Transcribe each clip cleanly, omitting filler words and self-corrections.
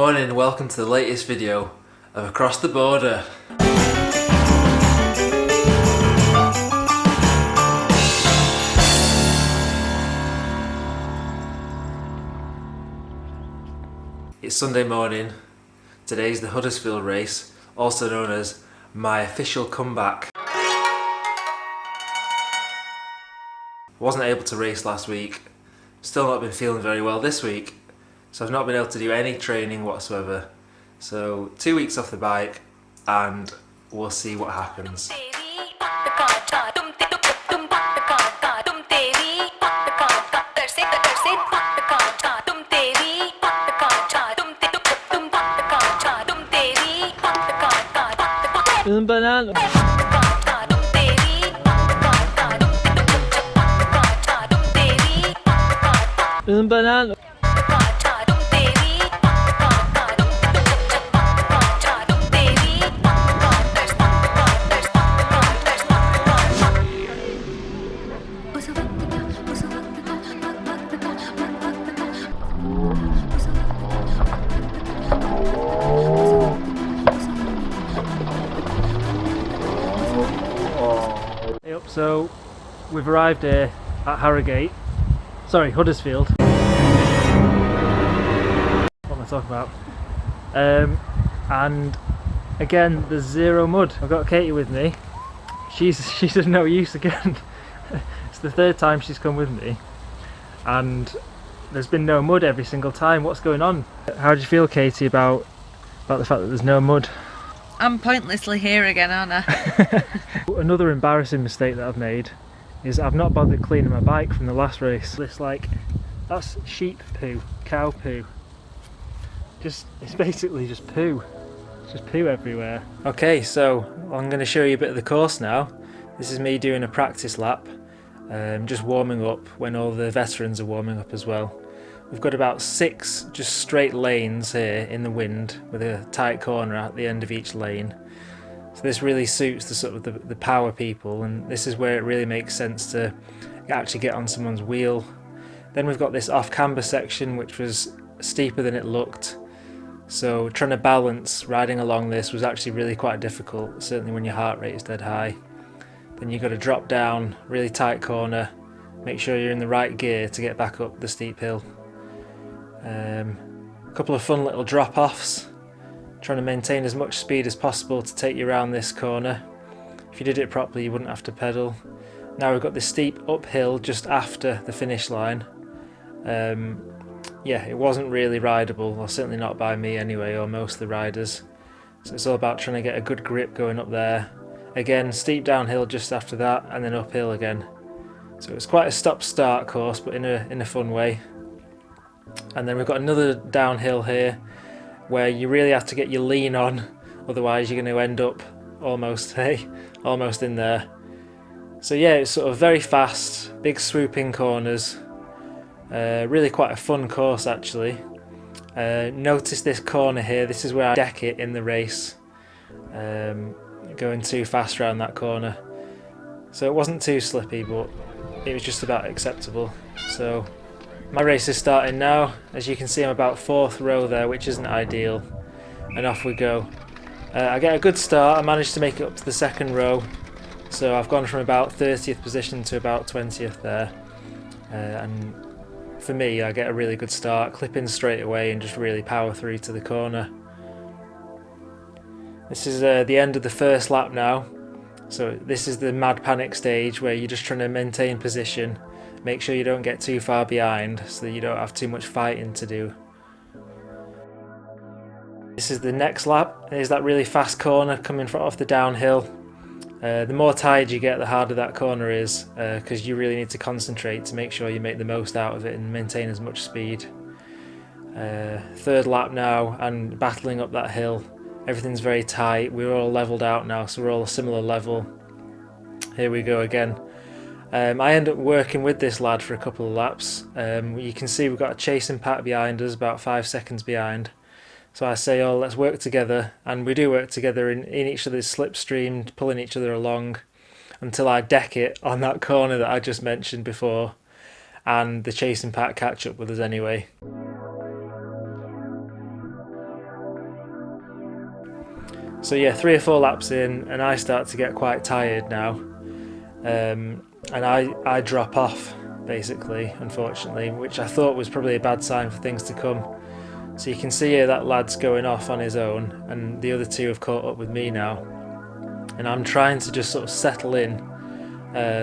morning and welcome to the latest video of Across the Border. It's Sunday morning. Today's the Huddersfield race, also known as my official comeback. Wasn't able to race last week, still not been feeling very well this week, so I've not been able to do any training whatsoever. So 2 weeks off the bike and we'll see what happens. Banana. Banana. So we've arrived here at Harrogate, sorry, Huddersfield. What am I talking about? And again, there's zero mud. I've got Katie with me. She's of no use again. It's the third time she's come with me, and there's been no mud every single time. What's going on? How do you feel, Katie, about the fact that there's no mud? I'm pointlessly here again, aren't I? Another embarrassing mistake that I've made is I've not bothered cleaning my bike from the last race. That's sheep poo, cow poo. It's basically just poo. It's just poo everywhere. Okay, so I'm going to show you a bit of the course now. This is me doing a practice lap, just warming up when all the veterans are warming up as well. We've got about 6 just straight lanes here in the wind with a tight corner at the end of each lane. So this really suits the sort of the power people, and this is where it really makes sense to actually get on someone's wheel. Then we've got this off-camber section which was steeper than it looked. So trying to balance riding along this was actually really quite difficult, certainly when your heart rate is dead high. Then you've got to drop down, really tight corner, make sure you're in the right gear to get back up the steep hill. A couple of fun little drop-offs, trying to maintain as much speed as possible to take you around this corner. If you did it properly you wouldn't have to pedal. Now we've got this steep uphill just after the finish line. Yeah, it wasn't really rideable, or certainly not by me anyway, or most of the riders. So it's all about trying to get a good grip going up there. Again, steep downhill just after that, and then uphill again. So it's quite a stop-start course, but in a fun way. And then we've got another downhill here where you really have to get your lean on, otherwise you're going to end up almost in there. So yeah, it's sort of very fast, big swooping corners, really quite a fun course actually. Notice this corner here, this is where I deck it in the race, going too fast around that corner. So it wasn't too slippy, but it was just about acceptable. So my race is starting now. As you can see, I'm about 4th row there, which isn't ideal, and off we go. I get a good start. I managed to make it up to the 2nd row, so I've gone from about 30th position to about 20th there, and for me I get a really good start, clip in straight away and just really power through to the corner. This is the end of the first lap now, so this is the mad panic stage where you're just trying to maintain position. Make sure you don't get too far behind so that you don't have too much fighting to do. This is the next lap. There's that really fast corner coming off the downhill. The more tired you get, the harder that corner is, because you really need to concentrate to make sure you make the most out of it and maintain as much speed. 3rd lap now, and battling up that hill. Everything's very tight. We're all leveled out now, so we're all a similar level. Here we go again. I end up working with this lad for a couple of laps. You can see we've got a chasing pack behind us, about 5 seconds behind. So I say, oh, let's work together, and we do work together in each other's slipstream, pulling each other along until I deck it on that corner that I just mentioned before, and the chasing pack catch up with us anyway. So yeah, 3 or 4 laps in and I start to get quite tired now, and I drop off basically, unfortunately, which I thought was probably a bad sign for things to come. So you can see here that lad's going off on his own and the other 2 have caught up with me now, and I'm trying to just sort of settle in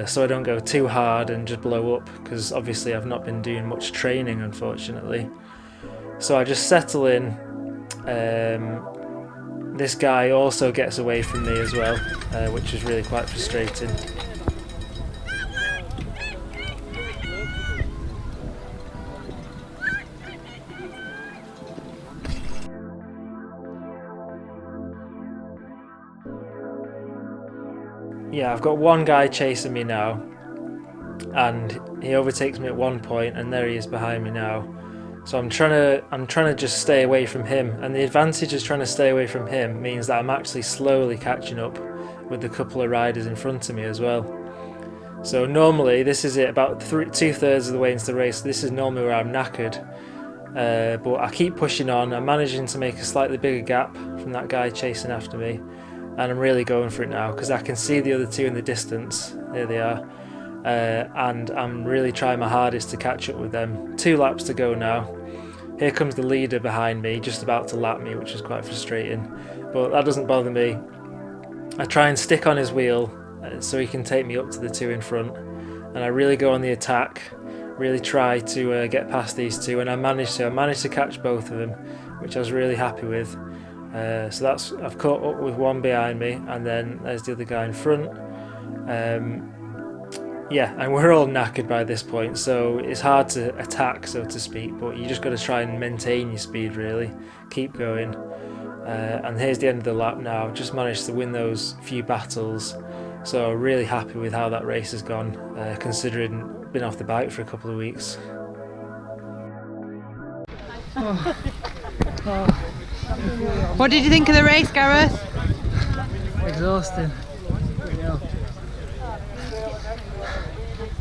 so I don't go too hard and just blow up, because obviously I've not been doing much training, unfortunately. So I just settle in. This guy also gets away from me as well, which is really quite frustrating. Yeah, I've got one guy chasing me now, and he overtakes me at one point, and there he is behind me now. So I'm trying to just stay away from him, and the advantage of trying to stay away from him means that I'm actually slowly catching up with the couple of riders in front of me as well. So normally this is it, about 2/3 of the way into the race. This is normally where I'm knackered, but I keep pushing on. I'm managing to make a slightly bigger gap from that guy chasing after me, and I'm really going for it now because I can see the other 2 in the distance. There they are. And I'm really trying my hardest to catch up with them. 2 laps to go now. Here comes the leader behind me, just about to lap me, which is quite frustrating, but that doesn't bother me. I try and stick on his wheel so he can take me up to the 2 in front, and I really go on the attack, really try to get past these 2, and I managed to catch both of them, which I was really happy with. So I've caught up with one behind me, and then there's the other guy in front. Yeah, and we're all knackered by this point, so it's hard to attack, so to speak, but you just got to try and maintain your speed, really. Keep going. And here's the end of the lap now. Just managed to win those few battles, so really happy with how that race has gone, considering been off the bike for a couple of weeks. What did you think of the race, Gareth? Exhausting.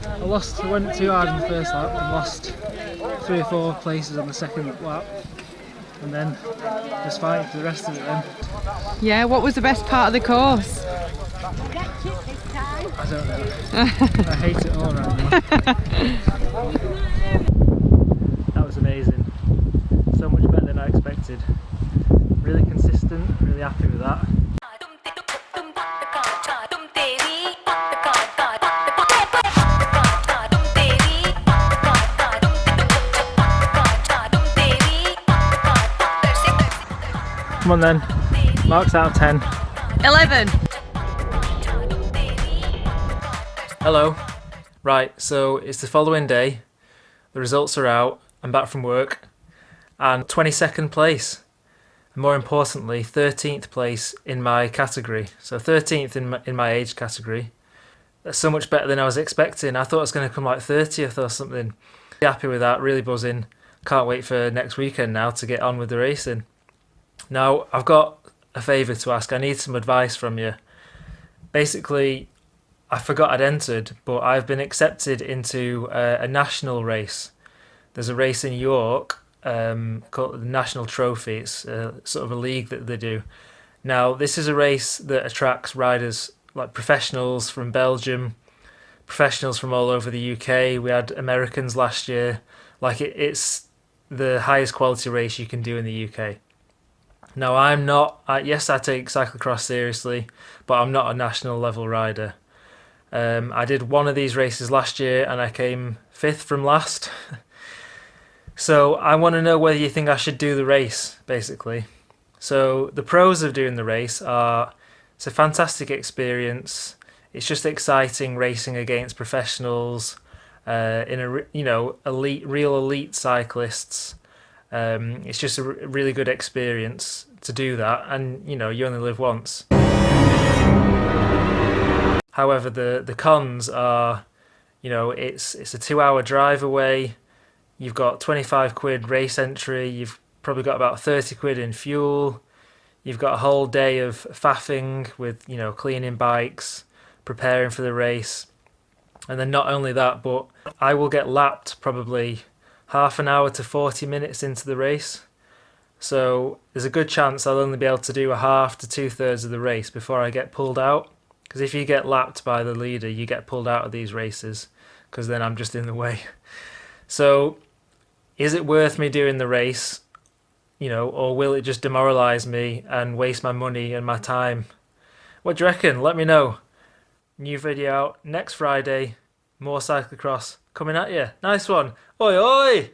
I went too hard in the first lap and lost 3 or 4 places on the second lap, and then just fighting for the rest of it then. Yeah, what was the best part of the course? I don't know. I hate it all right now. That was amazing. So much better than I expected. Really consistent, really happy with that. Come on then, marks out of 10. 11. Hello. Right, so it's the following day, the results are out, I'm back from work, and 22nd place. And more importantly, 13th place in my category. So 13th in my age category. That's so much better than I was expecting. I thought it was going to come like 30th or something. Really happy with that, really buzzing. Can't wait for next weekend now to get on with the racing. Now, I've got a favour to ask. I need some advice from you. Basically, I forgot I'd entered, but I've been accepted into a national race. There's a race in York called the National Trophy. It's sort of a league that they do. Now, this is a race that attracts riders like professionals from Belgium, professionals from all over the UK. We had Americans last year. Like it's the highest quality race you can do in the UK. Now, I'm not, yes, I take cyclocross seriously, but I'm not a national level rider. I did one of these races last year and I came 5th from last. So I want to know whether you think I should do the race, basically. So the pros of doing the race are, it's a fantastic experience. It's just exciting racing against professionals, in a real elite cyclists. It's just a really good experience to do that, and you only live once. However, the cons are, it's a 2-hour drive away. You've got 25 quid race entry. You've probably got about 30 quid in fuel. You've got a whole day of faffing with cleaning bikes, preparing for the race, and then not only that, but I will get lapped probably half an hour to 40 minutes into the race. So there's a good chance I'll only be able to do a half to 2/3 of the race before I get pulled out. Because if you get lapped by the leader, you get pulled out of these races, because then I'm just in the way. So is it worth me doing the race, or will it just demoralise me and waste my money and my time? What do you reckon? Let me know. New video out next Friday. More cyclocross coming at you. Nice one. Oi, oi!